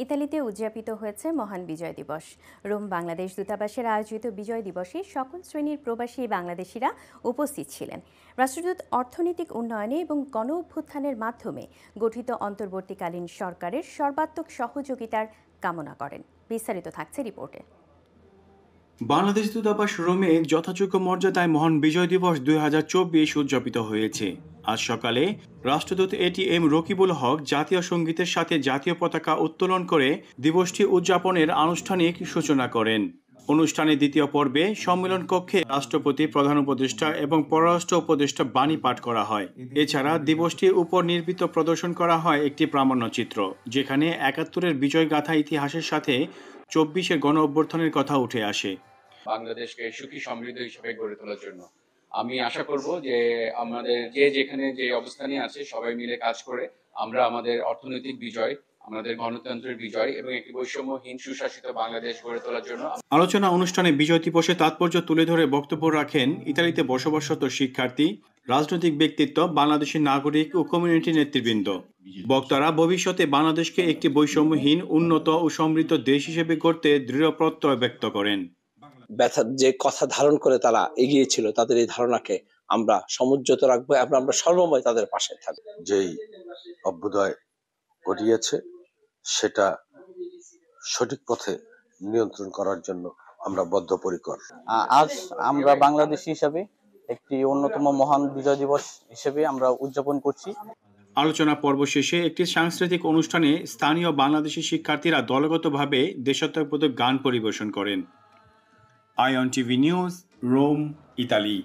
ইতালিতে উদযাপিত হয়েছে মহান বিজয় দিবস। রোম বাংলাদেশ দূতাবাসের আয়োজিত বিজয় দিবসে সকল শ্রেণীর প্রবাসী বাংলাদেশিরা উপস্থিত ছিলেন। রাষ্ট্রদূত অর্থনৈতিক উন্নয়নে এবং গণ অভ্যুত্থানের মাধ্যমে গঠিত অন্তর্বর্তীকালীন সরকারের সর্বাত্মক সহযোগিতার কামনা করেন। বিস্তারিত থাকছে রিপোর্টে। বাংলাদেশ দূতাবাস রোমে যথাযোগ্য মর্যাদায় মহান বিজয় দিবস 2024 উদযাপিত হয়েছে। আজ সকালে রাষ্ট্রদূত এটিএম রকিবুল হক জাতীয় সঙ্গীতের সাথে জাতীয় পতাকা উত্তোলন করে দিবসটি উদযাপনের আনুষ্ঠানিক সূচনা করেন। অনুষ্ঠানের দ্বিতীয় পর্বে সম্মেলন কক্ষে রাষ্ট্রপতি, প্রধান উপদেষ্টা এবং পররাষ্ট্র উপদেষ্টা বাণী পাঠ করা হয়। এছাড়া দিবসটির উপর নির্মিত প্রদর্শন করা হয় একটি প্রামাণ্যচিত্র, যেখানে 71-এর বিজয় গাথা ইতিহাসের সাথে 24-এর গণ অভ্যুত্থানের কথা উঠে আসে। বাংলাদেশকে সুখী সমৃদ্ধ হিসেবে গড়ে তোলার জন্য আমি আশা করব যে আমাদের যে যেখানে যে অবস্থানে আছে সবাই মিলে কাজ করে আমরা আমাদের অর্থনৈতিক বিজয়, আমাদের গণতন্ত্রের বিজয় এবং একটি বৈষম্যহীন সুশাসিত বাংলাদেশ গড়ে তোলার জন্য। আলোচনা অনুষ্ঠানে বিজয় দিবসের তাৎপর্য তুলে ধরে বক্তব্য রাখেন ইতালিতে বসবাসরত শিক্ষার্থী, রাজনৈতিক ব্যক্তিত্ব, বাংলাদেশের নাগরিক ও কমিউনিটি নেতৃবৃন্দ। বক্তারা ভবিষ্যতে বাংলাদেশকে একটি বৈষম্যহীন, উন্নত ও সমৃদ্ধ দেশ হিসেবে গড়তে দৃঢ় প্রত্যয় ব্যক্ত করেন। ব্যথার যে কথা ধারণ করে তারা এগিয়েছিল, তাদের এই ধারণাকে আমরা সমুজ্জত রাখবো এবং আমরা সর্বময় তাদের পাশে থাকবো। যেই অভ্যুদয় ঘটিয়েছে সেটা সঠিক পথে নিয়ন্ত্রণ করার জন্য আমরা বদ্ধপরিকর। আজ আমরা বাংলাদেশী হিসাবে একটি অন্যতম মহান বিজয় দিবস হিসেবে আমরা উদযাপন করছি। আলোচনা পর্ব শেষে একটি সাংস্কৃতিক অনুষ্ঠানে স্থানীয় বাংলাদেশি শিক্ষার্থীরা দলগতভাবে দেশাত্মবোধক গান পরিবেশন করেন। আইঅন টিভি নিউজ, রোম, ইতালি।